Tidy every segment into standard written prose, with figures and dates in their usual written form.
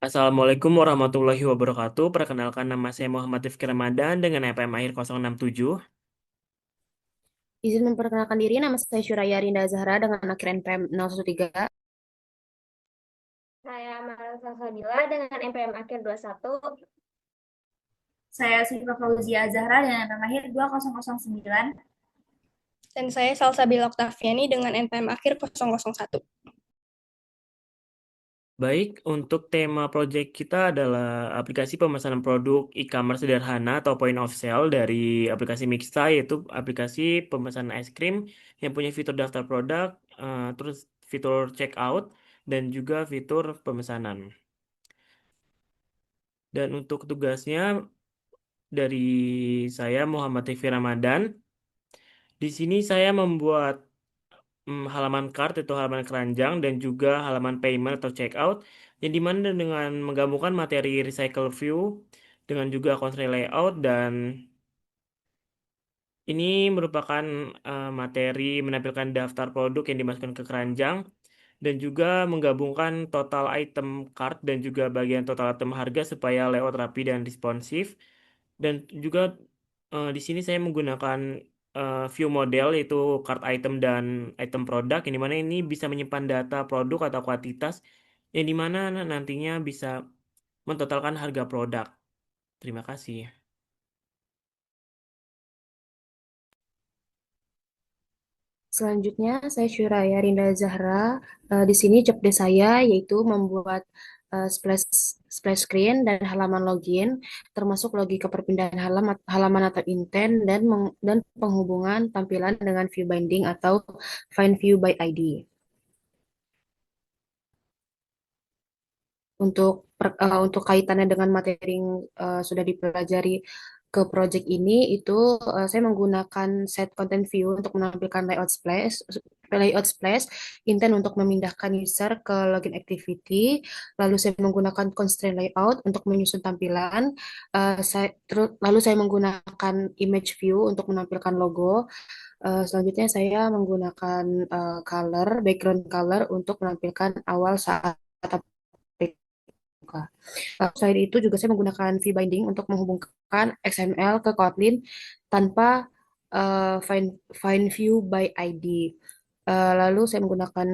Assalamualaikum warahmatullahi wabarakatuh. Perkenalkan nama saya Muhammad Rifki Ramadan dengan NPM akhir 067. Izin memperkenalkan diri, nama saya Syuraya Rinda Zahra dengan akhir NPM 013. Saya Marisa Sabila dengan NPM akhir 21. Saya Siva Fauzia Zahra dengan nama lahir 2009. Dan saya Salsabila Oktaviani dengan NPM akhir 001. Baik, untuk tema proyek kita adalah aplikasi pemesanan produk e-commerce sederhana atau point of sale dari aplikasi Mixta, yaitu aplikasi pemesanan es krim yang punya fitur daftar produk, terus fitur checkout, dan juga fitur pemesanan. Dan untuk tugasnya dari saya Muhammad Rifki Ramadan, di sini saya membuat halaman cart itu halaman keranjang dan juga halaman payment atau checkout yang dimana dengan menggabungkan materi recycle view dengan juga constraint layout dan ini merupakan materi menampilkan daftar produk yang dimasukkan ke keranjang dan juga menggabungkan total item cart dan juga bagian total item harga supaya layout rapi dan responsif. Dan juga di sini saya menggunakan view model yaitu cart item dan item produk yang dimana ini bisa menyimpan data produk atau kuantitas yang dimana nantinya bisa mentotalkan harga produk. Terima kasih. Selanjutnya, saya Syuraya Rinda Zahra. Di sini job desk saya yaitu membuat splash splash screen dan halaman login, termasuk logika perpindahan halaman atau intent dan penghubungan tampilan dengan view binding atau find view by ID. Untuk kaitannya dengan materi yang sudah dipelajari ke project ini itu saya menggunakan set content view untuk menampilkan layout splash, intent untuk memindahkan user ke login activity, lalu saya menggunakan constraint layout untuk menyusun tampilan, lalu saya menggunakan image view untuk menampilkan logo. Selanjutnya saya menggunakan background color untuk menampilkan awal saat buka. Selain itu juga saya menggunakan V-binding untuk menghubungkan XML ke Kotlin tanpa find view by ID. Lalu saya menggunakan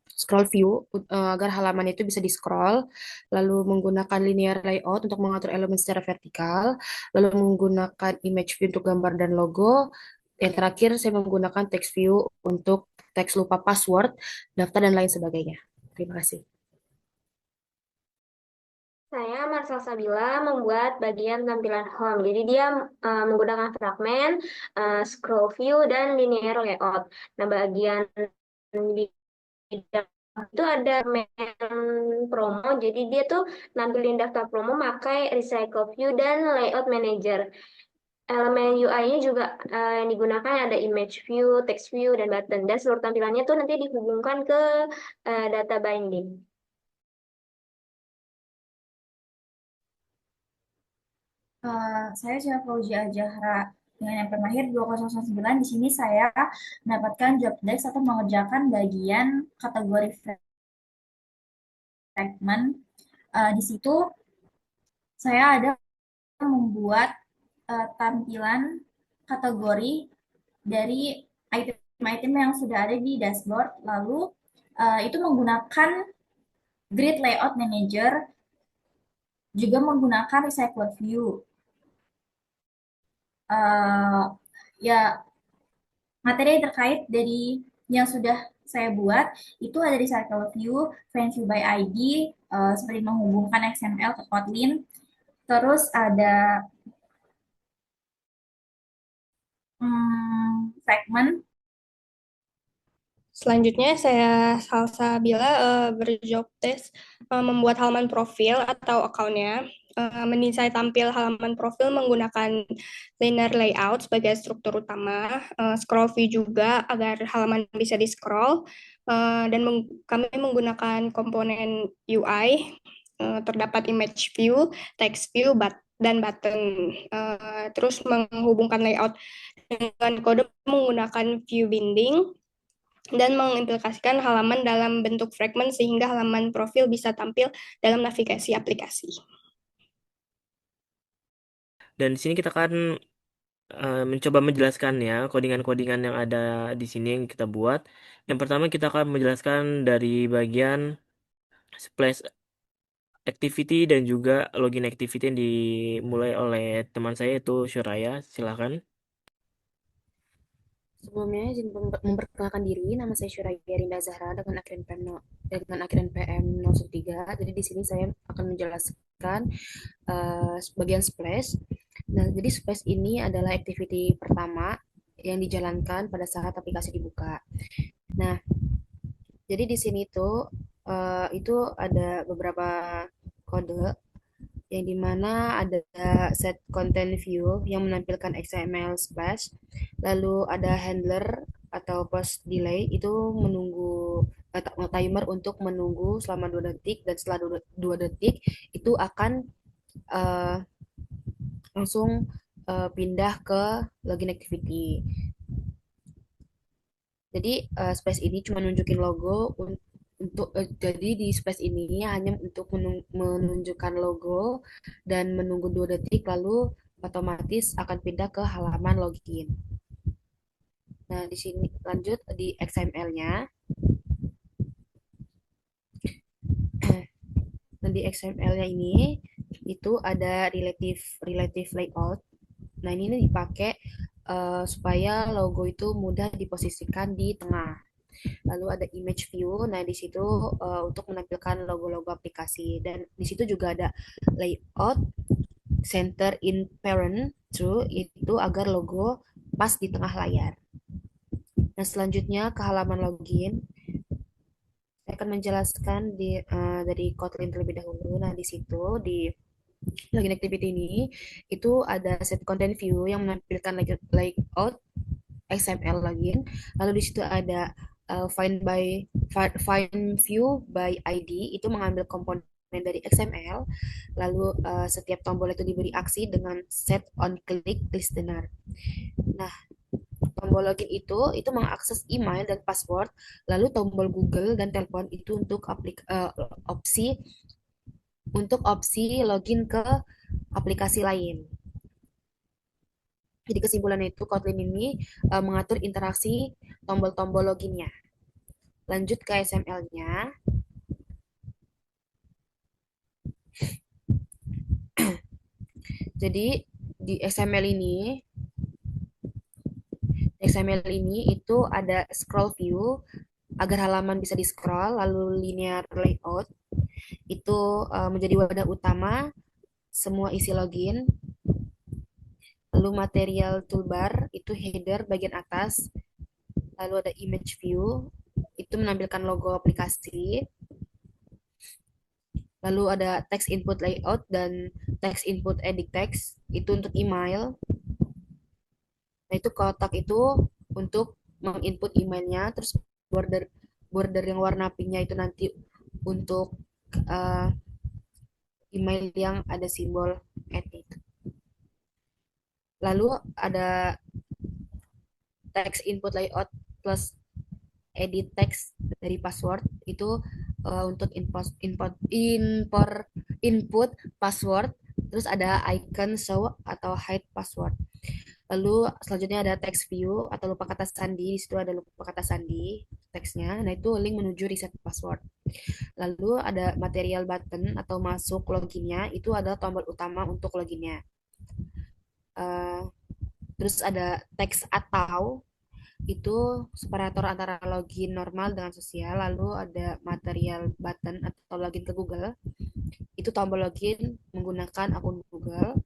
scroll view agar halaman itu bisa di-scroll, lalu menggunakan linear layout untuk mengatur elemen secara vertikal, lalu menggunakan image view untuk gambar dan logo. Yang terakhir saya menggunakan text view untuk teks lupa password, daftar dan lain sebagainya. Terima kasih. Saya Marisa Sabila membuat bagian tampilan home. Jadi dia menggunakan fragmen, scroll view, dan linear layout. Nah, bagian di itu ada promo. Jadi dia tuh nampilin daftar promo pakai recycle view dan layout manager. Elemen UI-nya juga yang digunakan ada image view, text view, dan button. Dan seluruh tampilannya tuh nanti dihubungkan ke data binding. Saya Siva Fauzia Zahra dengan NPM lahir 2009. Di sini saya mendapatkan job desk atau mengerjakan bagian kategori fragment. Di situ saya ada membuat tampilan kategori dari item-item yang sudah ada di dashboard, lalu itu menggunakan grid layout manager, juga menggunakan recycled view. Ya, materi terkait dari yang sudah saya buat itu ada di Circle View, Find View by ID, seperti menghubungkan XML ke Kotlin, terus ada segmen. Selanjutnya saya Salsabila berjob desk membuat halaman profil atau akunnya. Mendesain tampil halaman profil menggunakan linear layout sebagai struktur utama, scroll view juga agar halaman bisa di-scroll, dan kami menggunakan komponen UI, terdapat image view, text view, dan button. Terus menghubungkan layout dengan kode menggunakan view binding, dan mengimplikasikan halaman dalam bentuk fragment sehingga halaman profil bisa tampil dalam navigasi aplikasi. Dan di sini kita akan mencoba menjelaskan ya codingan-codingan yang ada di sini yang kita buat. Yang pertama kita akan menjelaskan dari bagian splash activity dan juga login activity yang dimulai oleh teman saya itu Shuraya. Silakan. Sebelumnya izin memperkenalkan diri, nama saya Syuraya Rinda Zahra dengan akhiran PM 03. Jadi di sini saya akan menjelaskan bagian Splash. Nah, jadi Splash ini adalah activity pertama yang dijalankan pada saat aplikasi dibuka. Nah, jadi di sini tuh itu ada beberapa kode yang dimana ada set content view yang menampilkan XML splash, lalu ada handler atau post delay itu menunggu timer untuk menunggu selama 2 detik, dan setelah 2 detik itu akan uh, langsung pindah ke login activity. Jadi space ini cuma nunjukin logo untuk jadi di space ini hanya untuk menunjukkan logo dan menunggu 2 detik, lalu otomatis akan pindah ke halaman login. Nah, di sini lanjut di XML-nya. Nah, di XML-nya ini itu ada relative layout. Nah, ini dipakai supaya logo itu mudah diposisikan di tengah. Lalu ada image view. Nah, di situ untuk menampilkan logo-logo aplikasi, dan di situ juga ada layout center in parent true itu agar logo pas di tengah layar. Nah, selanjutnya ke halaman login. Saya akan menjelaskan dari Kotlin terlebih dahulu. Nah, di situ di login activity ini itu ada set content view yang menampilkan layout XML login. Lalu di situ ada find view by ID itu mengambil komponen dari XML. Lalu setiap tombol itu diberi aksi dengan set on click listener. Nah, tombol login itu mengakses email dan password, lalu tombol Google dan telepon itu opsi login ke aplikasi lain. Jadi kesimpulannya itu Kotlin ini mengatur interaksi tombol-tombol loginnya. Lanjut ke XML-nya. Jadi di XML ini itu ada scroll view agar halaman bisa di-scroll, lalu linear layout itu menjadi wadah utama semua isi login. Lalu material toolbar itu header bagian atas. Lalu ada image view itu menampilkan logo aplikasi. Lalu ada text input layout dan text input edit text itu untuk email. Nah, itu kotak itu untuk menginput emailnya, terus border border yang warna pinknya itu nanti untuk uh, email yang ada simbol edit. Lalu ada text input layout plus edit text dari password itu untuk input password, terus ada icon show atau hide password. Lalu selanjutnya ada text view atau lupa kata sandi. Di situ ada lupa kata sandi teksnya. Nah, itu link menuju reset password. Lalu ada material button atau masuk loginnya. Itu ada tombol utama untuk loginnya. Terus ada teks atau itu separator antara login normal dengan sosial. Lalu ada material button atau login ke Google. Itu tombol login menggunakan akun Google.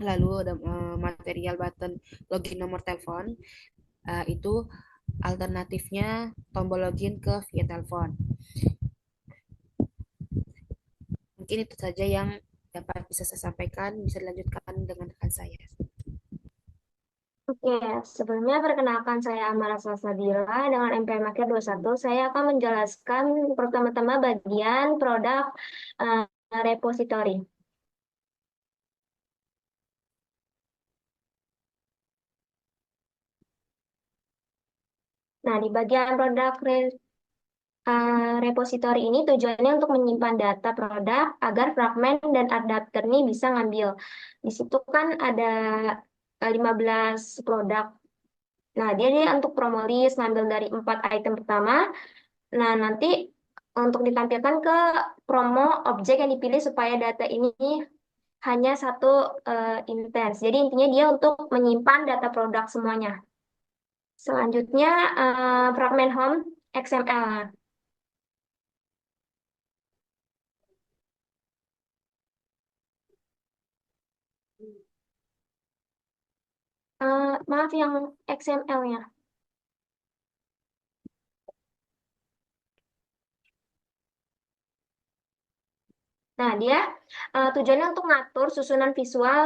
Lalu ada material button login nomor telepon. Itu alternatifnya tombol login ke via telepon. Mungkin itu saja yang dapat bisa saya sampaikan. Bisa dilanjutkan dengan rekan saya. Oke, sebelumnya perkenalkan saya Amara Salsabila dengan MPM Akhir 21. Saya akan menjelaskan pertama-tama bagian produk repository. Nah, di bagian produk repository ini tujuannya untuk menyimpan data produk agar fragmen dan adapter ini bisa ngambil. Di situ kan ada 15 produk. Nah, dia untuk promo list ngambil dari 4 item pertama. Nah, nanti untuk ditampilkan ke promo objek yang dipilih supaya data ini hanya satu intens. Jadi intinya dia untuk menyimpan data produk semuanya. Selanjutnya fragmen home XML. Maaf yang XML-nya. Nah, dia tujuannya untuk ngatur susunan visual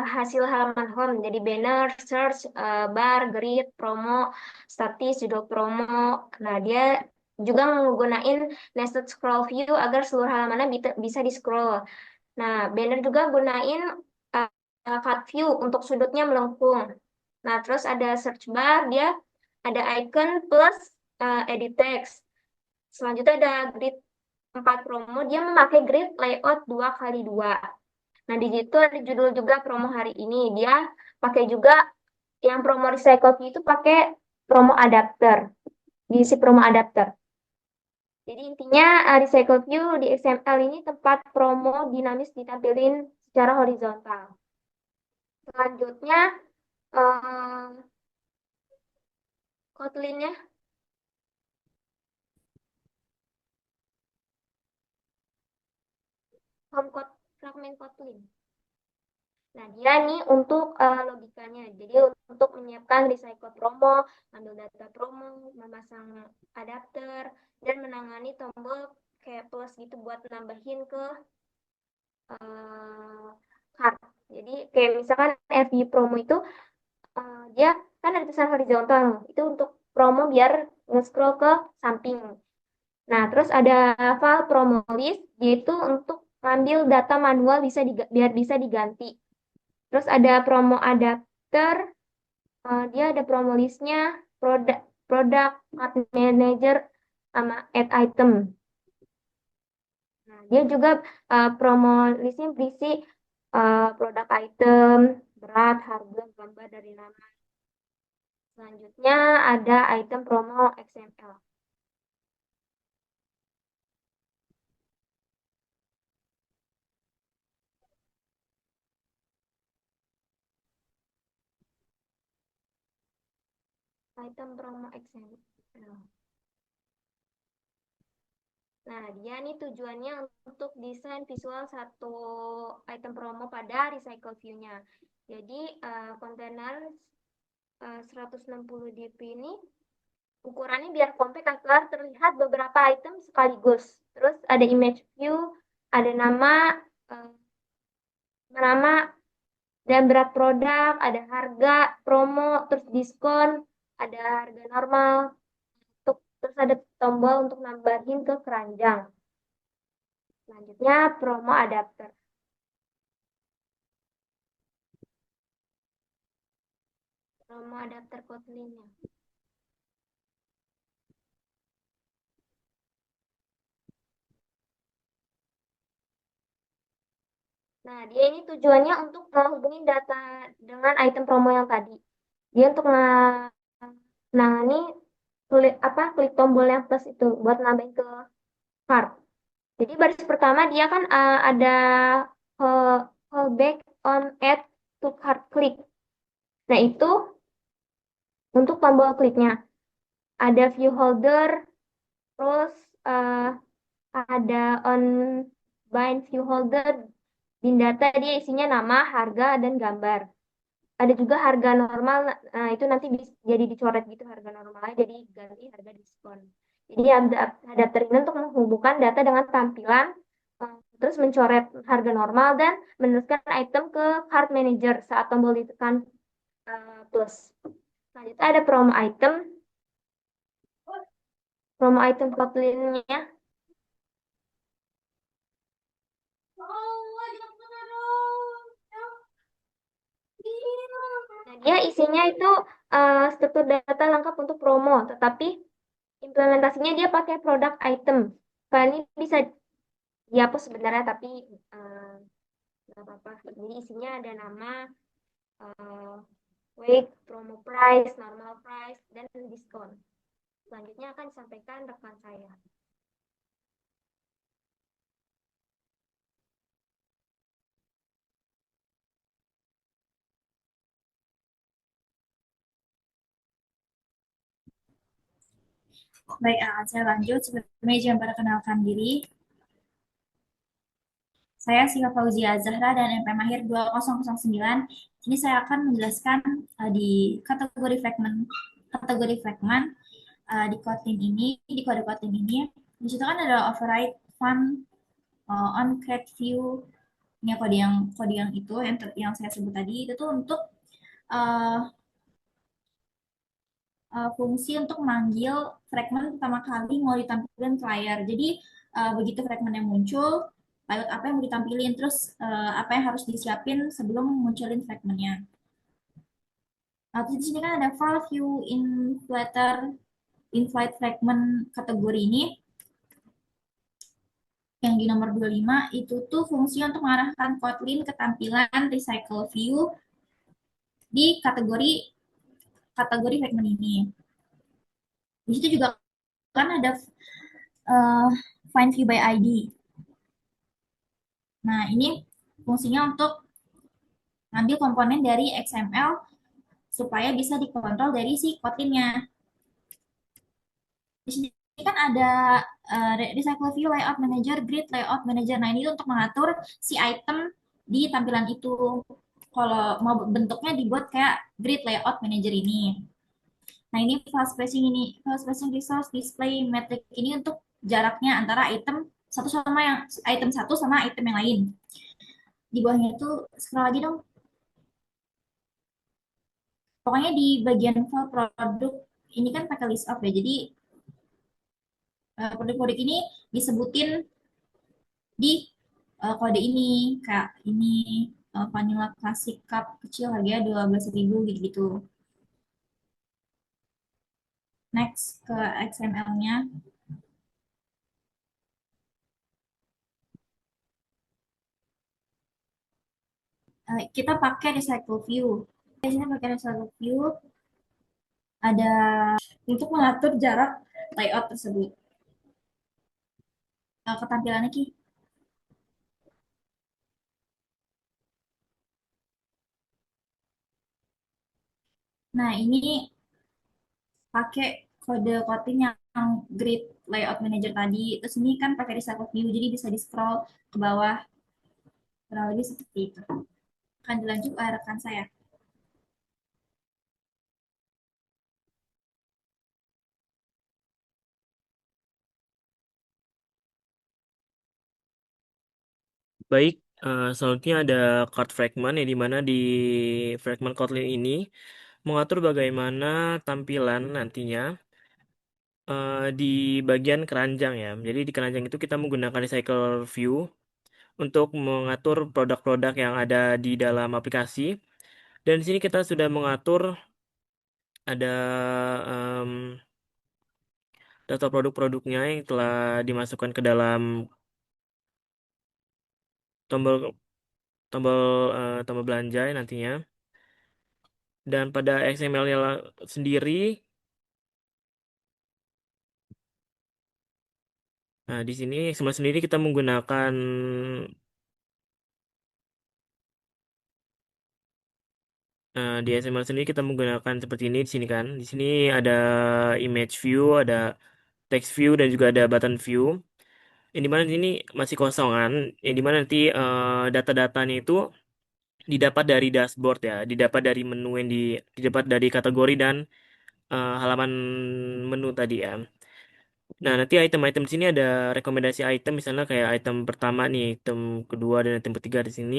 hasil halaman home. Jadi banner, search, bar, grid, promo, status, judul promo. Nah, dia juga menggunakan nested scroll view agar seluruh halamannya bisa di-scroll. Nah, banner juga gunain cut view untuk sudutnya melengkung. Nah, terus ada search bar, dia ada icon plus edit text. Selanjutnya ada grid 4 promo, dia memakai grid layout 2x2. Nah, di situ ada judul juga promo hari ini. Dia pakai juga yang promo recycle view itu pakai promo adapter. Diisi promo adapter. Jadi intinya recycle view di XML ini tempat promo dinamis ditampilin secara horizontal. Selanjutnya Kotlin-nya. Fragmen Kotlin. Nah, dia nih untuk logikanya. Jadi untuk menyiapkan recycle promo, ambil data promo, memasang adapter, dan menangani tombol kayak plus gitu buat nambahin ke card. Jadi kayak misalkan FB promo itu dia kan ada tulisan horizontal. Itu untuk promo biar nge-scroll ke samping. Nah, terus ada file promo list, yaitu untuk ngambil data manual biar bisa diganti. Terus ada promo adapter, dia ada promo listnya, produk ad manager, sama add item. Nah, dia juga promo listnya berisi produk item, berat, harga, gambar dari nama. Selanjutnya ada item promo XML. Item promo XML. Nah, dia nih tujuannya untuk desain visual satu item promo pada recycle view-nya. Jadi, kontainer 160 dp ini ukurannya biar kompak agar terlihat beberapa item sekaligus. Terus ada image view, ada eh, nama dan berat produk, ada harga, promo, terus diskon, ada harga normal, terus ada tombol untuk nambahin ke keranjang. Selanjutnya promo adapter. Promo adapter Kotlin-nya. Nah, dia ini tujuannya untuk menghubungi data dengan item promo yang tadi. Dia untuk menangani klik tombol yang plus itu buat nambahin ke cart. Jadi baris pertama dia kan ada callback on add to cart click. Nah, itu untuk tombol kliknya. Ada view holder, terus ada on bind view holder, bin data dia isinya nama, harga, dan gambar. Ada juga harga normal, nah itu nanti jadi dicoret gitu harga normalnya, jadi ganti harga diskon. Jadi adapter ini untuk menghubungkan data dengan tampilan, terus mencoret harga normal dan meneruskan item ke cart manager saat tombol ditekan plus. Selanjutnya ada promo item Kotlin-nya. Nah, dia isinya itu struktur data lengkap untuk promo, tetapi implementasinya dia pakai product item. File ini bisa dihapus sebenarnya, tapi nggak apa-apa. Jadi isinya ada nama, eh, weight, promo price, normal price, dan diskon. Selanjutnya akan disampaikan rekan saya. Baik, akan saya lanjut. Sebelumnya izin perkenalkan diri. Saya Siva Fauzia Zahra dan NP Mahir 2009. Ini saya akan menjelaskan di kategori fragment di Kotlin ini, di kode Kotlin ini. Di situ kan ada override fun on create view. Ini kode yang itu yang saya sebut tadi itu tuh untuk uh, fungsi untuk manggil fragment pertama kali mau ditampilkan ke layar. Jadi begitu fragmentnya muncul, layout apa yang mau ditampilin, terus apa yang harus disiapin sebelum munculin fragmentnya. Terus di sini kan ada file view in Flutter in flight fragment kategori ini yang di nomor 25 itu tuh fungsi untuk mengarahkan Kotlin ke tampilan recycle view di kategori fragment ini. Di situ juga kan ada uh, find view by ID. Nah, ini fungsinya untuk ngambil komponen dari XML supaya bisa dikontrol dari si Kotlin-nya. Di sini kan ada recycle view, layout manager, grid, layout manager. Nah, ini untuk mengatur si item di tampilan itu. Kalau mau bentuknya dibuat kayak grid layout manager ini. Nah, file spacing resource display metric ini untuk jaraknya antara item satu sama item yang lain. Di bawahnya itu scroll lagi dong. Pokoknya di bagian file produk ini kan pakai list of ya. Jadi produk-produk ini disebutin di kode ini kayak ini vanilla classic cup kecil harganya 12.000 gitu-gitu. Next ke XML-nya. Kita pakai recycle view. Di sini pakai recycle view ada untuk mengatur jarak layout tersebut. Ketampilannya Ki. Nah, ini pakai kode Kotlin yang grid layout manager tadi. Terus ini kan pakai recycle view, jadi bisa di scroll ke bawah. Kurang lebih seperti itu. Akan dilanjut oleh rekan saya. Baik, selanjutnya ada card fragment yang dimana di fragment Kotlin ini mengatur bagaimana tampilan nantinya di bagian keranjang ya. Jadi di keranjang itu kita menggunakan recycle view untuk mengatur produk-produk yang ada di dalam aplikasi. Dan di sini kita sudah mengatur ada em, data produk-produknya yang telah dimasukkan ke dalam tombol tombol tombol belanja nantinya. Dan pada XML-nya sendiri, nah di sini XML sendiri kita menggunakan di XML sendiri kita menggunakan seperti ini di sini kan. Di sini ada image view, ada text view dan juga ada button view. Yang dimana di sini masih kosongan, yang dimana nanti data-datanya itu didapat dari dashboard ya, didapat dari menu yang didapat dari kategori dan halaman menu tadi ya. Nah, nanti item-item di sini ada rekomendasi item, misalnya kayak item pertama nih, item kedua dan item ketiga di sini.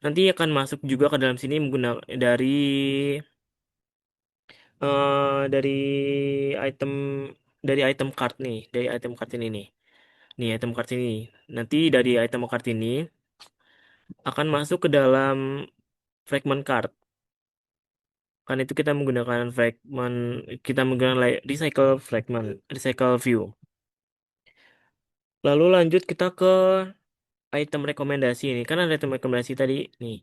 Nanti akan masuk juga ke dalam sini menggunakan dari item item card nih, dari item card ini nih. Nih, item card ini. Nanti dari item card ini akan masuk ke dalam fragment card. Karena itu kita menggunakan fragment, kita menggunakan recycle view. Lalu lanjut kita ke item rekomendasi ini. Kan ada item rekomendasi tadi nih.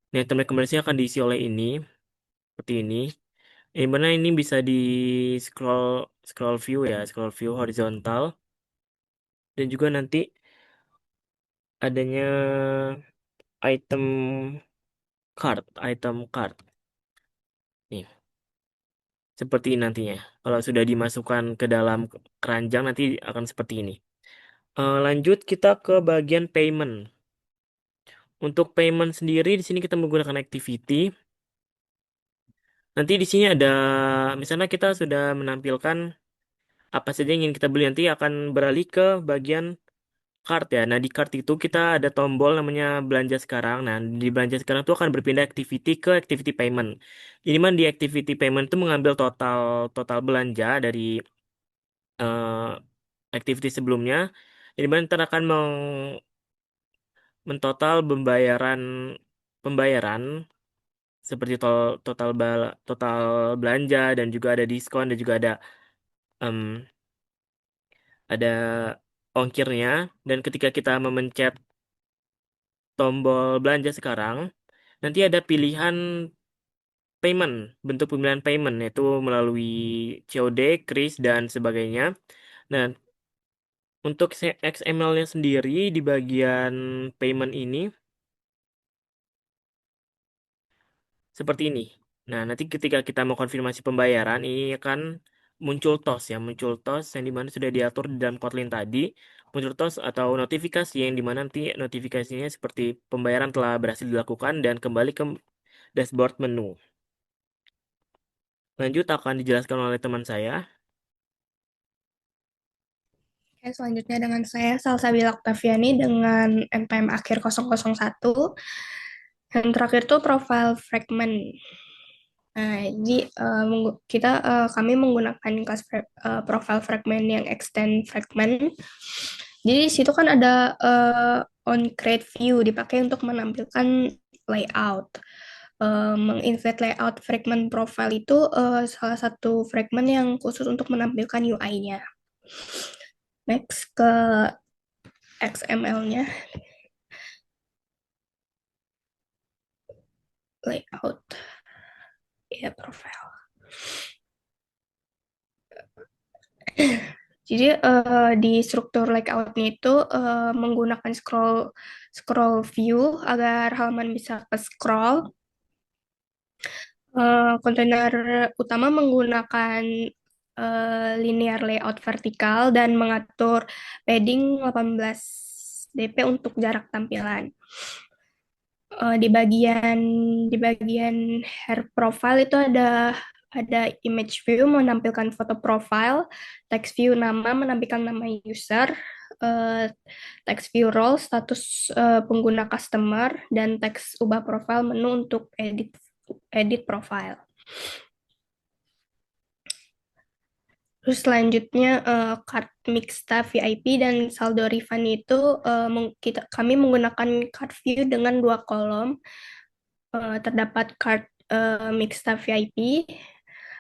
Nih, item rekomendasi akan diisi oleh ini seperti ini. Mana ini bisa di scroll scroll view ya, scroll view horizontal dan juga nanti adanya item item card. Nih, seperti ini nantinya. Kalau sudah dimasukkan ke dalam keranjang nanti akan seperti ini. Lanjut kita ke bagian payment. Untuk payment sendiri di sini kita menggunakan activity. Nanti di sini ada misalnya kita sudah menampilkan apa saja yang ingin kita beli, nanti akan beralih ke bagian card ya. Nah, di card itu kita ada tombol namanya belanja sekarang. Nah, di belanja sekarang itu akan berpindah activity ke activity payment. Ini mah di activity payment itu mengambil total total belanja dari eh, activity sebelumnya. Jadi mana ntar akan mentotal pembayaran pembayaran seperti total belanja dan juga ada diskon dan juga em, ada ongkirnya. Dan ketika kita memencet tombol belanja sekarang, nanti ada pilihan payment, bentuk pemilihan payment yaitu melalui COD, kris dan sebagainya. Nah, untuk XML-nya sendiri di bagian payment ini seperti ini. Nah, nanti ketika kita mau konfirmasi pembayaran, ini akan muncul TOS ya, muncul TOS yang dimana sudah diatur di dalam Kotlin tadi, muncul TOS atau notifikasi yang dimana nanti notifikasinya seperti pembayaran telah berhasil dilakukan dan kembali ke dashboard menu. Lanjut akan dijelaskan oleh teman saya. Oke, selanjutnya dengan saya Salsabila Oktaviani dengan NPM akhir 001. Yang terakhir tuh profile fragment. Nah, jadi kami menggunakan kelas profile fragment yang extend fragment. Jadi di situ kan ada on create view dipakai untuk menampilkan layout. Menginvert layout fragment profile itu salah satu fragment yang khusus untuk menampilkan UI-nya. Next ke XML-nya, layout, ya profile. Jadi di struktur layout-nya itu menggunakan scroll view agar halaman bisa ke scroll. Kontainer utama menggunakan linear layout vertikal dan mengatur padding 18 dp untuk jarak tampilan. Di bagian hair profile itu ada image view menampilkan foto profile, text view nama menampilkan nama user, text view role status pengguna customer, dan teks ubah profile menu untuk edit profile. Terus selanjutnya card mixta VIP dan saldo refund itu kami menggunakan card view dengan 2 kolom. Terdapat card mixta VIP,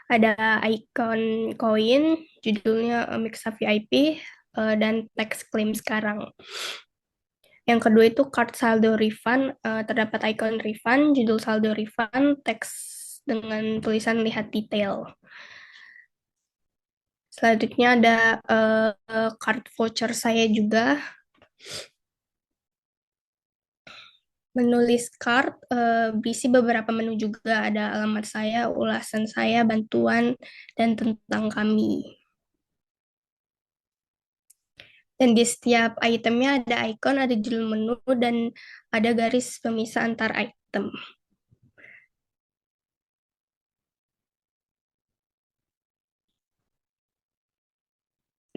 ada icon koin, judulnya mixta VIP, dan teks klaim sekarang. Yang kedua itu card saldo refund, terdapat icon refund, judul saldo refund, teks dengan tulisan lihat detail. Selanjutnya ada card voucher saya juga. Menulis card berisi beberapa menu juga, ada alamat saya, ulasan saya, bantuan, dan tentang kami. Dan di setiap itemnya ada icon, ada judul menu, dan ada garis pemisah antar item.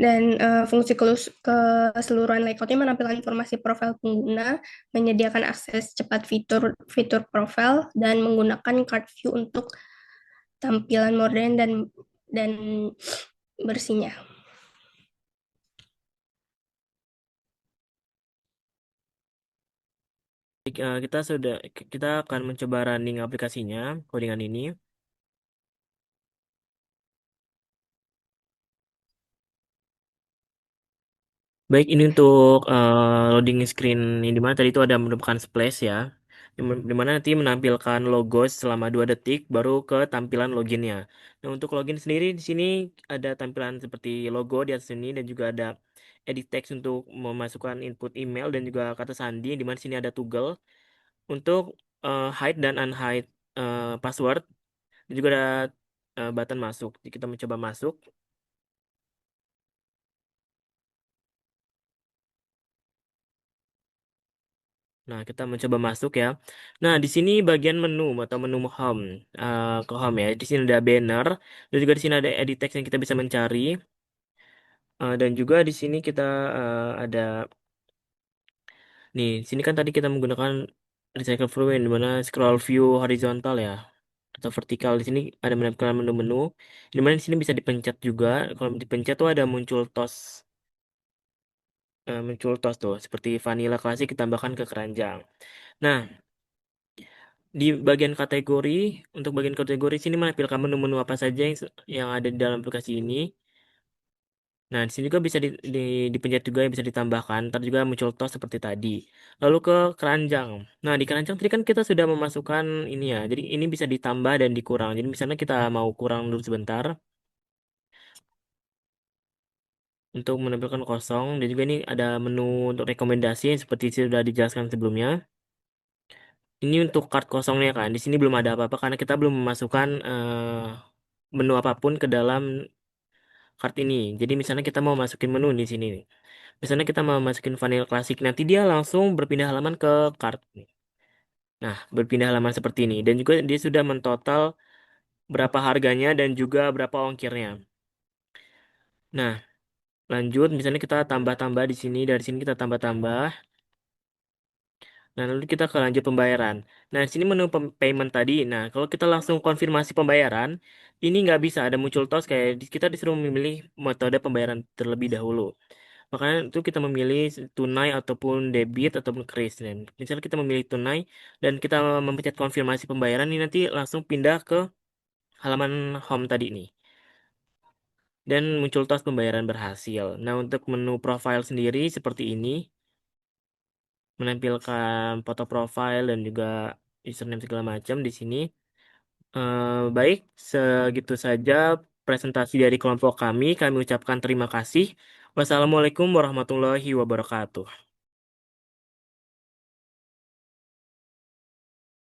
Dan fungsi keseluruhan layoutnya menampilkan informasi profil pengguna, menyediakan akses cepat fitur profil, dan menggunakan card view untuk tampilan modern dan bersihnya. kita akan mencoba running aplikasinya, codingan ini. Baik, ini untuk loading screen yang dimana tadi itu ada menemukan splash ya, dimana nanti menampilkan logo selama 2 detik baru ke tampilan loginnya. Nah, untuk login sendiri di sini ada tampilan seperti logo di atas sini dan juga ada edit text untuk memasukkan input email dan juga kata sandi, di mana sini ada toggle untuk hide dan unhide password dan juga ada button masuk. Jadi kita mencoba masuk. Nah, kita mencoba masuk ya. Nah, di sini bagian menu atau menu home, ke home ya. Di sini ada banner dan juga di sini ada edit text yang kita bisa mencari. Dan juga di sini kita ada nih. Di sini kan tadi kita menggunakan recycle fluent di mana scroll view horizontal ya atau vertikal. Di sini ada menampilkan menu-menu. Di mana di sini bisa dipencet juga. Kalau dipencet tuh ada muncul tos tuh seperti vanilla klasik ditambahkan ke keranjang. Nah, di bagian kategori, untuk bagian kategori sini menampilkan menu-menu apa saja yang ada di dalam aplikasi ini. Nah, di sini juga bisa dipencet juga, bisa ditambahkan. Ntar juga muncul tos seperti tadi. Lalu ke keranjang. Nah, di keranjang tadi kan kita sudah memasukkan ini ya. Jadi ini bisa ditambah dan dikurang. Jadi misalnya kita mau kurang dulu sebentar untuk menampilkan kosong. Dan juga ini ada menu untuk rekomendasi seperti sudah dijelaskan sebelumnya. Ini untuk kart kosongnya kan. Di sini belum ada apa-apa karena kita belum memasukkan menu apapun ke dalam kart ini. Jadi misalnya kita mau masukin menu di sini nih. Misalnya kita mau masukin vanilla klasik, nanti dia langsung berpindah halaman ke kart nih. Nah, berpindah halaman seperti ini. Dan juga dia sudah mentotal berapa harganya dan juga berapa ongkirnya. Nah, lanjut misalnya kita tambah-tambah di sini, dari sini kita tambah-tambah. Nah, lalu kita ke lanjut pembayaran. Nah, di sini menu payment tadi. Nah, kalau kita langsung konfirmasi pembayaran, ini nggak bisa ada muncul tos kayak kita disuruh memilih metode pembayaran terlebih dahulu. Makanya itu kita memilih tunai ataupun debit ataupun kris. Dan misalnya kita memilih tunai dan kita memencet konfirmasi pembayaran ini nanti langsung pindah ke halaman home tadi nih. Dan muncul tos pembayaran berhasil. Nah, untuk menu profile sendiri seperti ini, menampilkan foto profile dan juga username segala macam di sini. Baik, segitu saja presentasi dari kelompok kami. Kami ucapkan terima kasih. Wassalamualaikum warahmatullahi wabarakatuh.